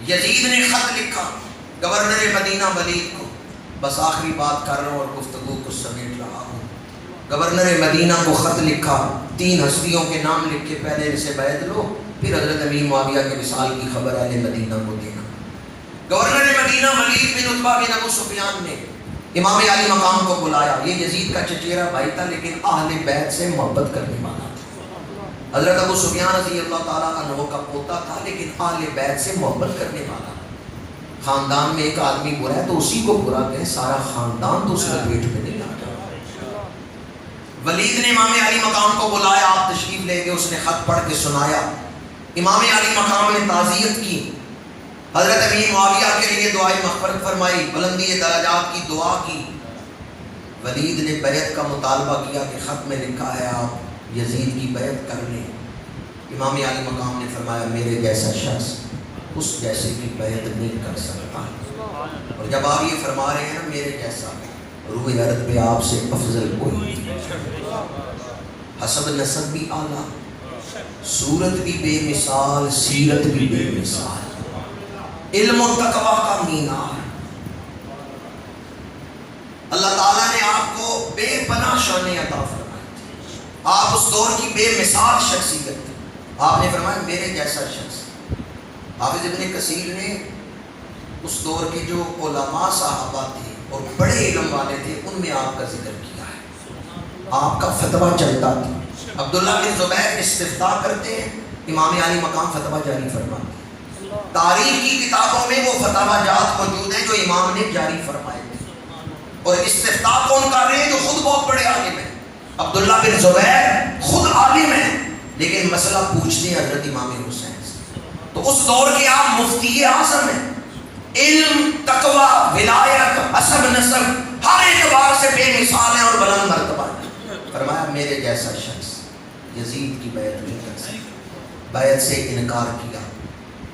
یزید نے خط لکھا گورنر مدینہ ولید کو، بس آخری بات کر رہا ہوں اور گفتگو کو سمیٹ رہا ہوں۔ گورنر مدینہ کو خط لکھا، 3 ہستیوں کے نام لکھ کے پہلے ان سے بیعت لو، پھر حضرت امیر معاویہ کے وصال کی خبر اہل مدینہ کو دینا۔ گورنر مدینہ ولید بن عتبہ بن ابو سفیان نے امام علی مقام کو بلایا۔ یہ یزید کا چچیرا بھائی تھا لیکن اہل بیت سے محبت کرنے والا تھا۔ حضرت ابو سفیان رضی اللہ تعالیٰ عنہ کا پوتا تھا لیکن اہل بیت سے محبت کرنے والا۔ خاندان میں ایک آدمی برا ہے تو اسی کو برا کہیں، سارا خاندان تو اس کے پیٹ میں نہیں آتا۔ ولید نے امام علی مقام کو بلایا، آپ تشریف لے گئے، اس نے خط پڑھ کے سنایا۔ امام علی مقام نے تعزیت کی، حضرت امیر معاویہ کے لیے دعائیں مغفرت فرمائی، بلندی درجات کی دعا کی۔ ولید نے بیعت کا مطالبہ کیا کہ خط میں لکھا ہے آپ یزید کی بیعت کر لیں۔ امام علی مقام نے فرمایا میرے جیسا شخص اس جیسے کی بیعت نہیں کر سکتا، اور جب آپ یہ فرما رہے ہیں نا میرے جیسا، روح ارض پہ آپ سے افضل کوئی نہیں، حسب نسب بھی اعلیٰ، صورت بھی بے مثال، سیرت بھی بے مثال، علم و تقویٰ کا مینار۔ اللہ تعالیٰ نے آپ کو بے پناہ شان عطا فرمائی، آپ اس دور کی بے مثال شخصیت تھی۔ آپ نے فرمایا میرے جیسا شخص۔ حافظ ابن کثیر نے اس دور کے جو علماء صحابہ تھے اور بڑے علم والے تھے ان میں آپ کا ذکر کیا ہے، آپ کا فتویٰ چلتا تھا۔ عبداللہ بن زبیر استفتاء کرتے ہیں، امام علی مقام فتویٰ جاری فرماتے ہیں۔ تاریخ کی کتابوں میں وہ فتویٰ جات موجود ہیں جو امام نے جاری فرمائے تھے، اور استفتاء کون کر رہے ہیں؟ جو خود بہت بڑے عالم ہیں۔ عبداللہ بن زبیر خود عالم ہیں لیکن مسئلہ پوچھتے ہیں حضرت امام حسین سے، تو اس دور کے آپ مفتی اعظم ہیں، علم، تقویٰ، ولایت، حسب نسب ہر اعتبار سے بے مثال ہیں اور بلند مرتبہ ہیں۔ فرمایا میرے جیسا شخص یزید کی بیعت نہیں کر سکتا، بیعت سے انکار کیا۔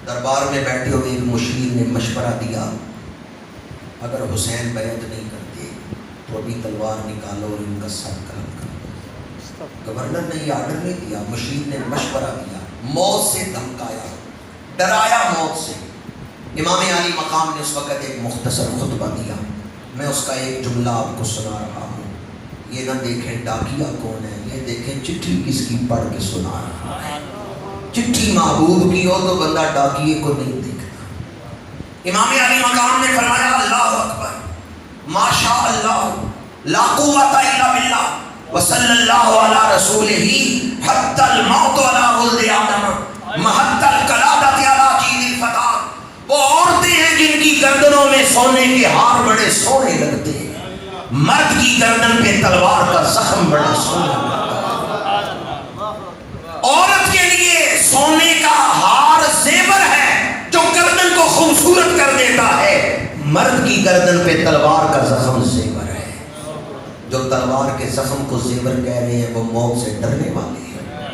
دربار میں بیٹھے ہوئے ایک مشیر نے مشورہ دیا اگر حسین بیعت نہیں کرتے تو ابھی تلوار نکالو اور ان کا سر قلم کرو۔ گورنر نے یہ آرڈر نہیں دیا، مشیر نے مشورہ دیا، موت سے دھمکایا، ڈرایا موت سے۔ امام علی مقام نے اس وقت ایک مختصر خطبہ دیا، میں اس کا ایک جملہ آپ کو سنا رہا ہوں۔ یہ نہ دیکھیں ڈاکیا کون ہے، یہ دیکھیں چٹھی کس کی پڑھ کے سنا رہا ہے۔ چٹھی محبوب کی ہو تو بندہ ڈاکیے کو نہیں دیکھتا۔ امام علی مقام نے فرمایا اللہ اکبر، ماشاء اللہ، لا قوت الا باللہ، وصلی اللہ علی رسولہ حتی الموت علی ولد آدم محتی القلادۃ علی جید الفتاة۔ وہ عورتیں ہیں جن کی گردنوں میں سونے کے ہار بڑے سونے لگتے ہیں، مرد کی گردن پہ تلوار کا زخم بڑا سونا لگتا ہے۔ عورت کے لیے سونے کا ہار زیور ہے جو گردن کو خوبصورت کر دیتا ہے، مرد کی گردن پہ تلوار کا زخم زیور ہے۔ جو تلوار کے زخم کو زیور کہہ رہے ہیں وہ موت سے ڈرنے والے ہیں۔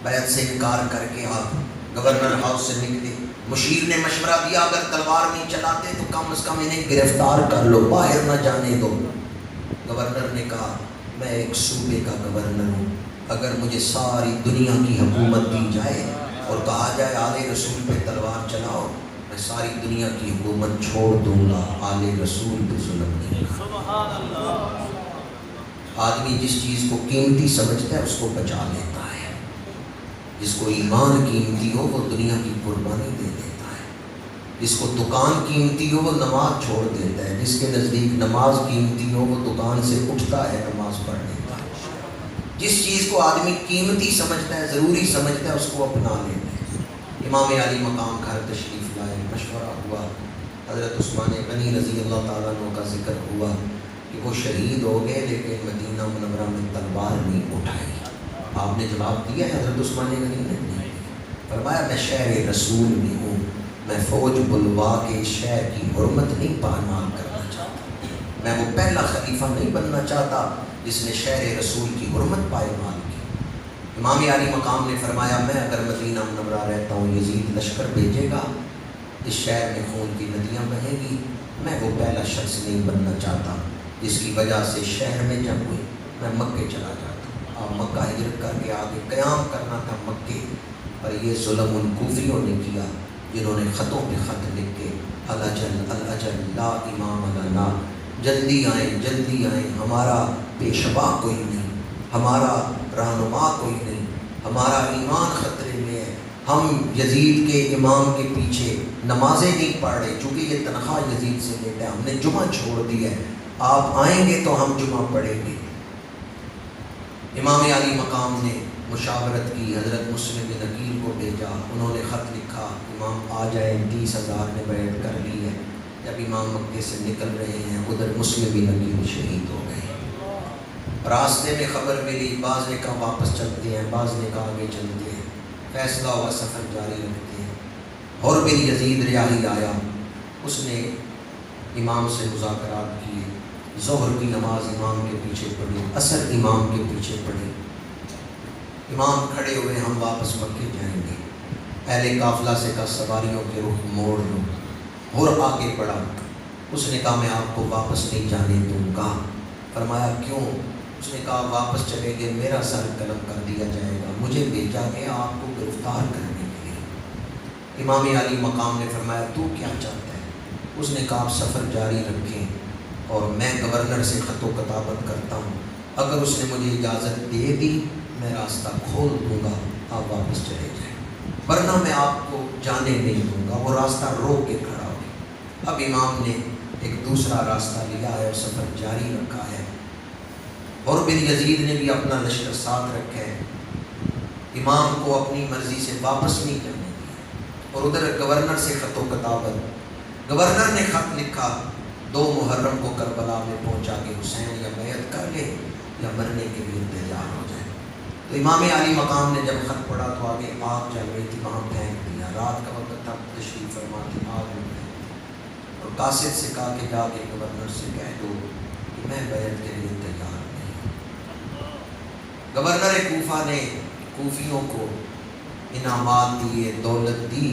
بیعت سے انکار کر کے آپ گورنر ہاؤس سے نکلے۔ مشیر نے مشورہ دیا اگر تلوار نہیں چلاتے تو کم از کم انہیں گرفتار کر لو، باہر نہ جانے دو۔ گورنر نے کہا میں ایک صوبے کا گورنر ہوں، اگر مجھے ساری دنیا کی حکومت دی جائے اور کہا جائے آل رسول پہ تلوار چلاؤ، میں ساری دنیا کی حکومت چھوڑ دوں گا، آل رسول پہ ظلم نہیں کروں۔ آدمی جس چیز کو قیمتی سمجھتا ہے اس کو بچا لیتا ہے، جس کو ایمان قیمتی ہو وہ دنیا کی قربانی دے دیتا ہے، جس کو دکان قیمتی ہو وہ نماز چھوڑ دیتا ہے، جس کے نزدیک نماز قیمتی ہو وہ دکان سے اٹھتا ہے، نماز پڑھ لیتا ہے۔ جس چیز کو آدمی قیمتی سمجھتا ہے، ضروری سمجھتا ہے، اس کو اپنا لیتا ہے۔ امام علی مقام گھر تشریف لائے، مشورہ ہوا، حضرت عثمان غنی رضی اللہ تعالیٰ عنہ کا ذکر ہوا کہ وہ شہید ہو گئے لیکن مدینہ منورہ میں تلوار نہیں اٹھائی۔ آپ نے جواب دیا ہے حضرت عثمان غنی نے نہیں، فرمایا میں شہر رسول میں ہوں، میں فوج بلوا کے شہر کی حرمت نہیں پامال کرنا چاہتا، میں وہ پہلا خلیفہ نہیں بننا چاہتا جس نے شہر رسول کی حرمت پائمال کی۔ امام علی مقام نے فرمایا میں اگر مدینہ منورہ رہتا ہوں، یزید لشکر بھیجے گا، اس شہر میں خون کی ندیاں بہیں گی، میں وہ پہلا شخص نہیں بننا چاہتا جس کی وجہ سے شہر میں جنگ ہوئی، میں مکے چلا جاتا ہوں۔ آپ مکہ ہجرت کر کے آگے قیام کرنا تھا مکے، پر یہ ظلم ان کوفیوں نے کیا، جنہوں نے خطوں پہ خط لکھ کے الاجل لا امام لنا، جلدی آئیں، ہمارا پیشوا کوئی نہیں، ہمارا رہنما کوئی نہیں، ہمارا ایمان خطرے میں ہے، ہم یزید کے امام کے پیچھے نمازیں نہیں پڑھ رہے، چونکہ یہ تنخواہ یزید سے لیتا ہے، ہم نے جمعہ چھوڑ دیا ہے، آپ آئیں گے تو ہم جمعہ پڑھیں گے۔ امام علی مقام نے مشاورت کی، حضرت مسلم بن عقیل کو بھیجا، انہوں نے خط لکھا امام آ جائیں، 30,000 نے بیعت کر لی ہے۔ جب امام مکے سے نکل رہے ہیں ادھر مسلم بن عقیل شہید ہو گئے۔ راستے میں خبر ملی، بعض نے کہا واپس چلتے ہیں، بعض نے کہا آگے چلتے ہیں، فیصلہ ہوا سفر جاری رکھتے ہیں۔ اور پھر یزید ریاحی آیا، اس نے امام سے مذاکرات کیے، ظہر کی نماز امام کے پیچھے پڑھی، عصر امام کے پیچھے پڑھی۔ امام کھڑے ہوئے، ہم واپس مکے جائیں گے۔ اہل قافلہ سے کہا سواریوں کے رخ موڑ لو، اور آگے بڑھا۔ اس نے کہا میں آپ کو واپس نہیں جانے دوں گا۔ فرمایا کیوں؟ اس نے کہا واپس چلے گئے میرا سر قلم کر دیا جائے گا، مجھے بھیجا گیا آپ کو گرفتار کرنے کے لیے۔ امام علی مقام نے فرمایا تو کیا چاہتا ہے؟ اس نے کہا آپ سفر جاری رکھیں اور میں گورنر سے خط و کتابت کرتا ہوں، اگر اس نے مجھے اجازت دے دی میں راستہ کھول دوں گا، آپ واپس چلے جائیں، ورنہ میں آپ کو جانے نہیں دوں گا۔ وہ راستہ روک کے کھڑا ہو گیا۔ اب امام نے ایک دوسرا راستہ لیا ہے اور سفر جاری رکھا ہے، اور پھر یزید نے بھی اپنا لشکر ساتھ رکھا ہے، امام کو اپنی مرضی سے واپس نہیں جانے دیا۔ اور ادھر گورنر سے خط و کتابت، گورنر نے خط لکھا 2 محرم کو کربلا میں پہنچا کے حسین یا بیعت کر لے یا مرنے کے لیے تیار ہو جائے۔ تو امام علی مقام نے جب خط پڑھا تو آگے آگ جل رہی تھی، وہاں پھینک دیا، رات کا وقت تھا، تشریف فرما تھی، آگ میں پھینک، اور قاصد سے کہا کہ جا کے گورنر سے کہہ دو کہ میں بیعت کے لیے تیار نہیں۔ گورنر کوفہ نے کوفیوں کو انعامات دیے، دولت دی،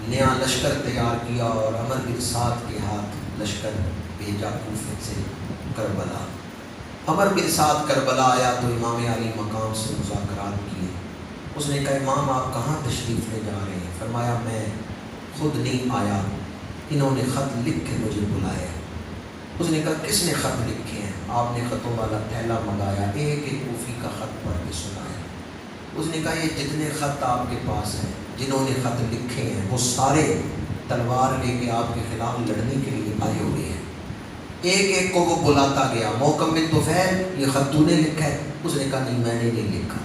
نیا لشکر تیار کیا اور عمر بن سعد کے ہاتھ لشکر بھیجا کوفے سے کربلا۔ عمر بن سعد کربلا آیا تو امام علی مقام سے مذاکرات کیے۔ اس نے کہا امام آپ کہاں تشریف لے جا رہے ہیں؟ فرمایا میں خود نہیں آیا، انہوں نے خط لکھ کے مجھے بلایا۔ اس نے کہا کس نے خط لکھے ہیں؟ آپ نے خطوں والا تھیلا منگایا، ایک ایک کوفی کا خط پڑھ کے سنایا۔ اس نے کہا یہ جتنے خط آپ کے پاس ہیں، جنہوں نے خط لکھے ہیں وہ سارے تلوار لے کے آپ کے خلاف لڑنے کے لیے آئے ہوئے ہیں۔ ایک ایک کو وہ بلاتا گیا، محکم بن طفیل یہ خط تو نے لکھا ہے؟ اس نے کہا نہیں میں نے نہیں لکھا۔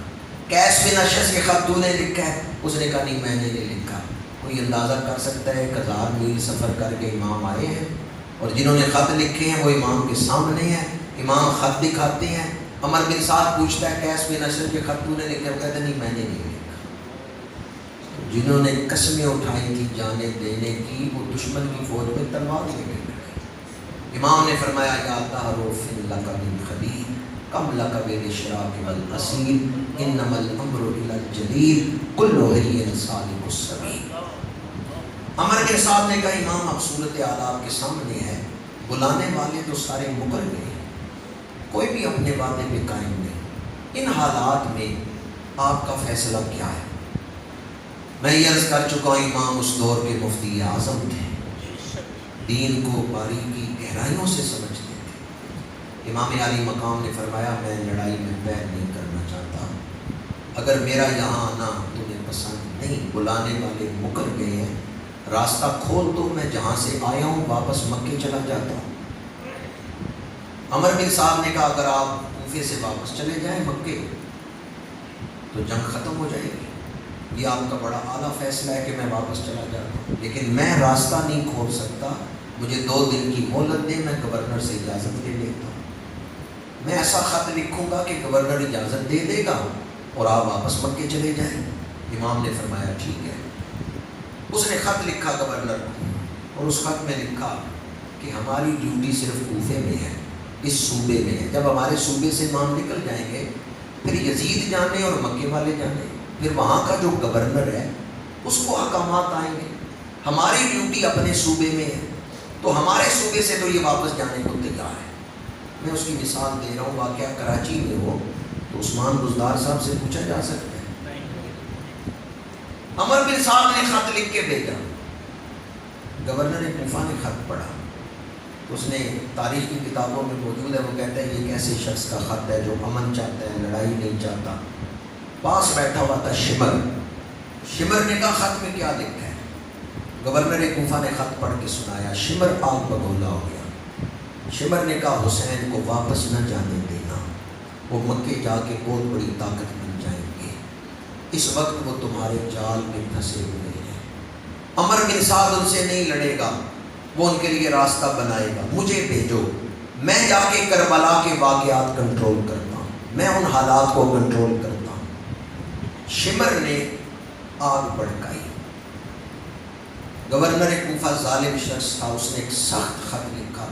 قیس بن اشعث یہ خط تو نے لکھا ہے؟ اس نے کہا نہیں میں نے نہیں لکھا۔ کوئی اندازہ کر سکتا ہے 1000 میل سفر کر کے امام آئے ہیں، اور جنہوں نے خط لکھے ہیں وہ امام کے سامنے ہیں، امام خط دکھاتے ہیں۔ عمر بن سعد پوچھتا ہے قیس بن اشعث کے خط تو نے لکھا؟ وہ کہتا ہے نہیں میں نے نہیں لکھا۔ جنہوں نے قسمیں اٹھائی تھی جانیں دینے کی، وہ دشمن کی فوج میں تلوار لے گئے۔ امام نے فرمایا یا تعارف لک بالخلیل کم لک بالاشراق والاسیر انما الامر الی الجلیل کل حی صادق السبیل۔ عمر کے ساتھ نے کہا امام اب صورتحال آپ کے سامنے ہے، بلانے والے تو سارے مکر گئے، کوئی بھی اپنے وعدے پہ قائم نہیں، ان حالات میں آپ کا فیصلہ کیا ہے؟ میں یہ عرض کر چکا ہوں امام اس دور کے مفتی اعظم تھے، دین کو باریکی گہرائیوں سے سمجھتے تھے۔ امام علی مقام نے فرمایا میں لڑائی میں پیر نہیں کرنا چاہتا، اگر میرا یہاں آنا تمہیں پسند نہیں، بلانے والے مکر گئے ہیں، راستہ کھول دو، میں جہاں سے آیا ہوں واپس مکے چلا جاتا ہوں۔ عمر بن صاحب نے کہا اگر آپ کوفے سے واپس چلے جائیں مکے تو جنگ ختم ہو جائے گی، یہ آپ کا بڑا اعلیٰ فیصلہ ہے کہ میں واپس چلا جاتا ہوں، لیکن میں راستہ نہیں کھول سکتا، مجھے 2 دن کی مہلت دے، میں گورنر سے اجازت لے لیتا ہوں، میں ایسا خط لکھوں گا کہ گورنر اجازت دے دے گا اور آپ واپس مکے چلے جائیں۔ امام نے فرمایا ٹھیک ہے۔ اس نے خط لکھا گورنر کو، اور اس خط میں لکھا کہ ہماری ڈیوٹی صرف کوفے میں ہے، اس صوبے میں ہے، جب ہمارے صوبے سے امام نکل جائیں گے پھر یزید جانے اور مکے والے جانے، پھر وہاں کا جو گورنر ہے اس کو احکامات آئیں گے، ہماری ڈیوٹی اپنے صوبے میں ہے، تو ہمارے صوبے سے تو یہ واپس جانے کو تیار ہے۔ میں اس کی مثال دے رہا ہوں، واقعہ کراچی میں ہو تو عثمان بزدار صاحب سے پوچھا جا سکتا ہے۔ عمر بن صاحب نے خط لکھ کے بھیجا، گورنر کوفہ نے خط پڑھا، اس نے تاریخ کی کتابوں میں موجود ہے، وہ کہتا ہے یہ ایسے شخص کا خط ہے جو امن چاہتا ہے، لڑائی نہیں چاہتا۔ پاس بیٹھا ہوا تھا شمر نے کہا خط میں کیا لکھا ہے؟ گورنر کوفہ نے خط پڑھ کے سنایا، شمر آگ بگولا ہو گیا۔ شمر نے کہا حسین کو واپس نہ جانے دینا، وہ مکے جا کے بہت بڑی طاقت بن جائیں گے، اس وقت وہ تمہارے جال میں پھنسے ہوئے ہیں۔ عمر بن سعد ان سے نہیں لڑے گا، وہ ان کے لیے راستہ بنائے گا، مجھے بھیجو، میں جا کے کربلا کے واقعات کنٹرول کرتا ہوں، میں ان حالات کو کنٹرول کرتا ہوں۔ شمر نے آگ بھڑکائی۔ گورنر کوفہ ظالم شخص تھا، اس نے ایک سخت خط لکھا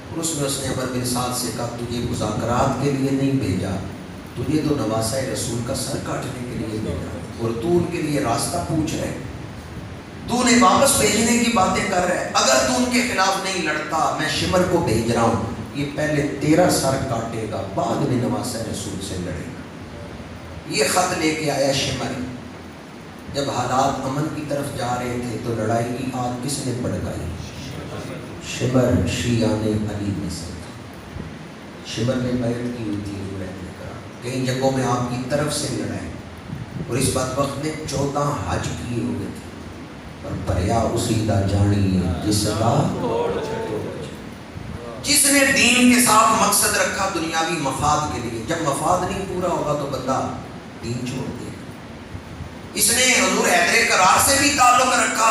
اور اس میں اس نے عمر بن سعد سے کہا تجھے مذاکرات کے لیے نہیں بھیجا، تجھے تو نواسہ رسول کا سر کاٹنے کے لیے بھیجا، اور تو ان کے لیے راستہ پوچھ رہے، تو انہیں واپس بھیجنے کی باتیں کر رہے ہیں، اگر تو ان کے خلاف نہیں لڑتا میں شمر کو بھیج رہا ہوں، یہ پہلے تیرا سر کاٹے گا بعد میں نواسہ رسول سے لڑے گا۔ یہ خط لے کے آیا شمر۔ جب حالات امن کی طرف جا رہے تھے تو لڑائی کی آگ کس نے بھڑکائی؟ شمر شیعان علی میں سے تھا۔ شمر نے بیعت کی ہوئی تھی، کئی جنگوں میں آپ کی طرف سے لڑائے، اور اس بدبخت نے 14 حج کیے ہوئے تھے، اور پریا اسی دا جانی جس کا جس نے دین کے ساتھ مقصد رکھا دنیاوی مفاد کے لیے، جب مفاد نہیں پورا ہوگا تو بندہ دین چھوڑ دے۔ اس نے حضور حیدر کرار سے بھی تعلق رکھا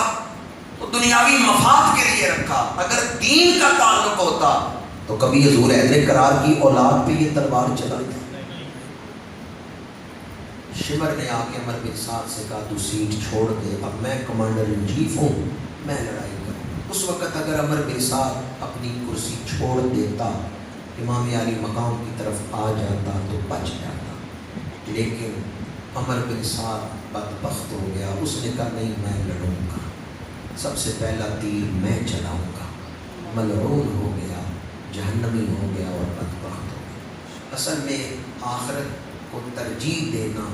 تو دنیاوی مفاد کے لیے رکھا، اگر دین کا تعلق ہوتا تو کبھی حضور حیدر کرار کی اولاد پہ یہ تلوار چلاتا۔ شمر نے آ کے عمر بن سعد سے کہا تو سیٹ چھوڑ دے، اب میں کمانڈر ان چیف ہوں، میں لڑائی کروں۔ اس وقت اگر عمر بن سعد اپنی کرسی چھوڑ دیتا، امام علی مقام کی طرف آ جاتا تو بچ جاتا، لیکن عمر بن سعد بدبخت ہو گیا، اس نے کہا نہیں میں لڑوں گا، سب سے پہلا تیر میں چلاؤں گا، ملعون ہو گیا، جہنمی ہو گیا اور بدبخت ہو گیا۔ اصل میں آخرت کو ترجیح دینا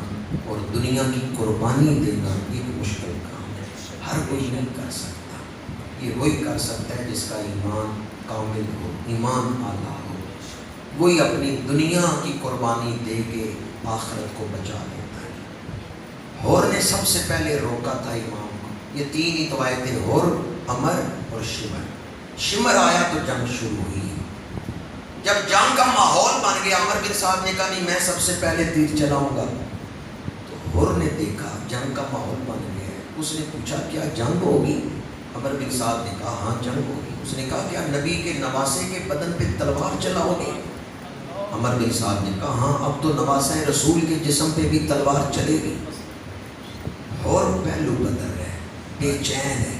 اور دنیا کی قربانی دینا ایک مشکل کام ہے، ہر کوئی نہیں کر سکتا، یہ وہی کر سکتا ہے جس کا ایمان کامل ہو، ایمان اعلیٰ ہو، وہی اپنی دنیا کی قربانی دے کے آخرت کو بچا لیتا ہے۔ ہور نے سب سے پہلے روکا تھا امام کو، یہ 3 ہی تو آئے تھے، ہور، عمر اور شمر۔ شمر آیا تو جنگ شروع ہوئی۔ جب جنگ کا ماحول بن گیا، عمر بن سعد نے کہا نہیں میں سب سے پہلے تیر چلاؤں گا، تو ہور نے دیکھا جنگ کا ماحول بن گیا ہے، اس نے پوچھا کیا جنگ ہوگی؟ عمر بن سعد نے کہا ہاں جنگ ہوگی۔ اس نے کہا کیا نبی کے نواسے کے بدن پہ تلوار چلاؤ گے؟ عمر بن سعد نے کہا ہاں اب تو نواسہ رسول کے جسم پہ بھی تلوار چلے گی۔ اور پہلو بدل ہے، بے چین ہے،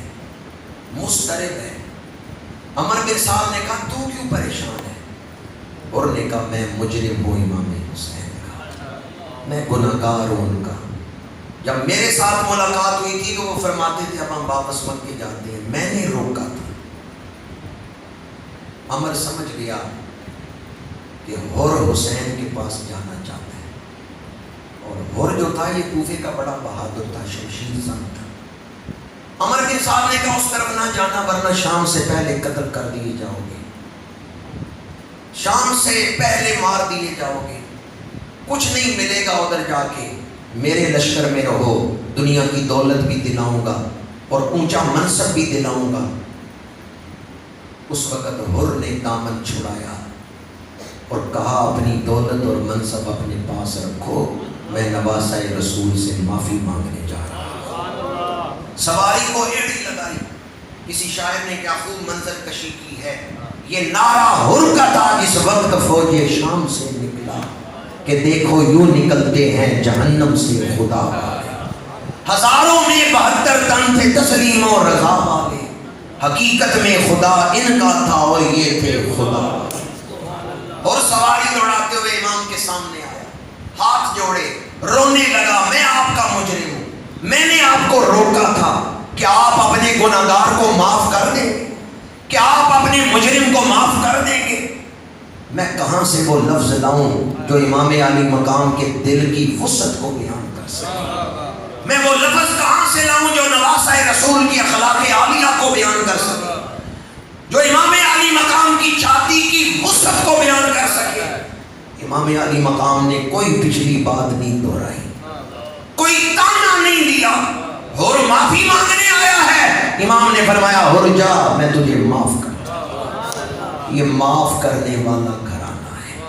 مضطرب ہے۔ عمر بن سعد نے کہا تو کیوں پریشان ہے؟ اور نے کہا میں مجرم ہوں امام حسین کا، میں گناہگار ہوں ان کا۔ جب میرے ساتھ ملاقات ہوئی تھی تو وہ فرماتے تھے اب ہم واپس مکے جاتے ہیں، میں نے روکا تھا۔ عمر سمجھ گیا کہ ہور حسین کے پاس جانا چاہتا ہے، اور ہور جو تھا یہ کوفے کا بڑا بہادر تھا، شمشیر زن تھا۔ عمر بن سعد نے کہا اس طرف نہ جانا ورنہ شام سے پہلے قتل کر دیے جاؤ گے، شام سے پہلے مار دیے جاؤ گے، کچھ نہیں ملے گا ادھر جا کے، میرے لشکر میں رہو، دنیا کی دولت بھی دلاؤں گا اور اونچا منصب بھی دلاؤں گا۔ اس وقت حر نے دامن چھڑایا اور کہا اپنی دولت اور منصب اپنے پاس رکھو، میں نواسہ رسول سے معافی مانگنے جا رہا ہوں۔ سواری کو ایڑی لگائی۔ کسی شاعر نے کیا خوب منظر کشی کی ہے، یہ نعرہ حر کا تھا جس وقت فوج شام سے نکلا کہ دیکھو یوں نکلتے ہیں جہنم سے خدا والے، ہزاروں میں 72 تن تھے تسلیم اور رضا والے، حقیقت میں خدا ان کا تھا اور یہ تھے خدا والے۔ اور سواری دوڑاتے ہوئے امام کے سامنے آیا، ہاتھ جوڑے، رونے لگا، میں آپ کا مجرم ہوں، میں نے آپ کو روکا تھا، کیا آپ اپنے گناہگار کو معاف کر دیں گے؟ کیا آپ اپنے مجرم کو معاف کر دیں گے؟ میں کہاں سے وہ لفظ لاؤں جو امام علی مقام کے دل کی وسعت کو بیان کر سکے؟ میں وہ لفظ کہاں سے لاؤں جو نواسہ رسول کی اخلاق عالیہ کو بیان کر علی مقام نے کوئی پچھلی بات نہیں دہرائی، کوئی تانا نہیں دیا، اور معافی مانگنے آیا ہے، امام نے فرمایا اور جا میں تجھے معاف کرتا۔ یہ معاف کرنے والا گھرانہ ہے۔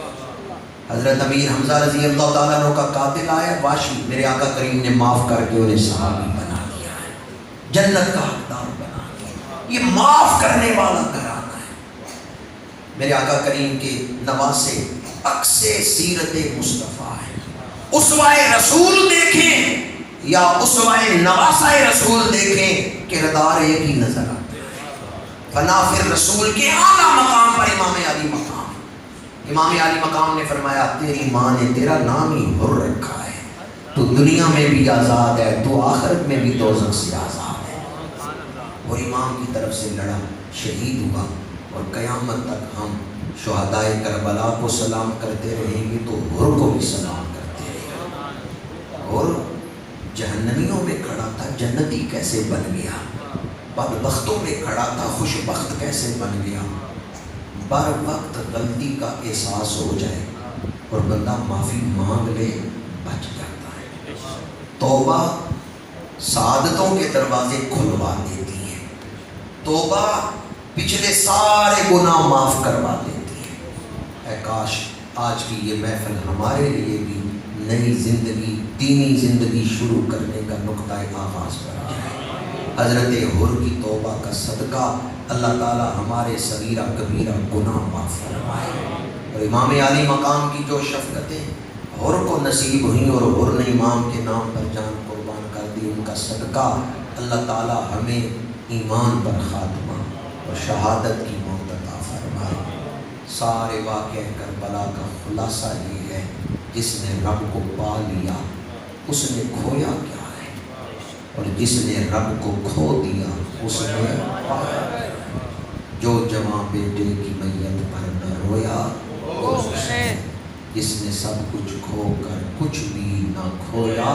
حضرت امیر حمزہ رضی اللہ تعالیٰ عنہ کا قاتل آیا واشی، میرے آقا کریم نے معاف کر کے انہیں صحابی بنا دیا ہے، جنت کا حقدار بنا دیا۔ یہ معاف کرنے والا گھرانہ ہے۔ میرے آقا کریم کے نواسے عکس سیرت مصطفیٰ ہے۔ اسوہ رسول دیکھیں یا اسوہ نواسہ رسول دیکھیں، کردار ایک ہی نظر آتا ہے۔ فنافر رسول کے اعلیٰ مقام پر امام علی مقام، امام علی مقام نے فرمایا تیری ماں نے تیرا نام ہی حر رکھا ہے، تو دنیا میں بھی آزاد ہے، تو آخرت میں بھی دوزخ سے آزاد ہے۔ اور امام کی طرف سے لڑا، شہید ہوا، اور قیامت تک ہم شہدائے کربلا کو سلام کرتے رہیں گے تو حر کو بھی سلام کرتے رہیں گے۔ اور جہنمیوں میں کھڑا تھا جنتی کیسے بن گیا، بدبختوں میں کھڑا تھا خوش بخت کیسے بن گیا۔ بر وقت غلطی کا احساس ہو جائے اور بندہ معافی مانگ لے بچ جاتا ہے۔ توبہ سعادتوں کے دروازے کھلوا دیتی ہے، توبہ پچھلے سارے گناہ معاف کروا دیتی ہے۔ اے کاش آج کی یہ محفل ہمارے لیے بھی نئی زندگی، دینی زندگی شروع کرنے کا نقطہ آغاز بن جائے۔ حضرت حر کی توبہ کا صدقہ اللہ تعالی ہمارے صغیرہ کبیرہ گناہ معاف فرمائے۔ اور امام علی مقام کی جو شفقتیں حر کو نصیب ہوئیں اور حر نے امام کے نام پر جان قربان کر دی، ان کا صدقہ اللہ تعالی ہمیں ایمان پر خاتمہ اور شہادت کی موت عطا فرمائے۔ سارے واقعہ کربلا کا خلاصہ یہ ہے، جس نے رب کو پا لیا اس نے کھویا کیا ہے، اور جس نے رب کو کھو دیا اس نے پایا کیا ہے۔ جو جواں بیٹے کی میت پر نہ رویا، جس نے سب کچھ کھو کر کچھ بھی نہ کھویا۔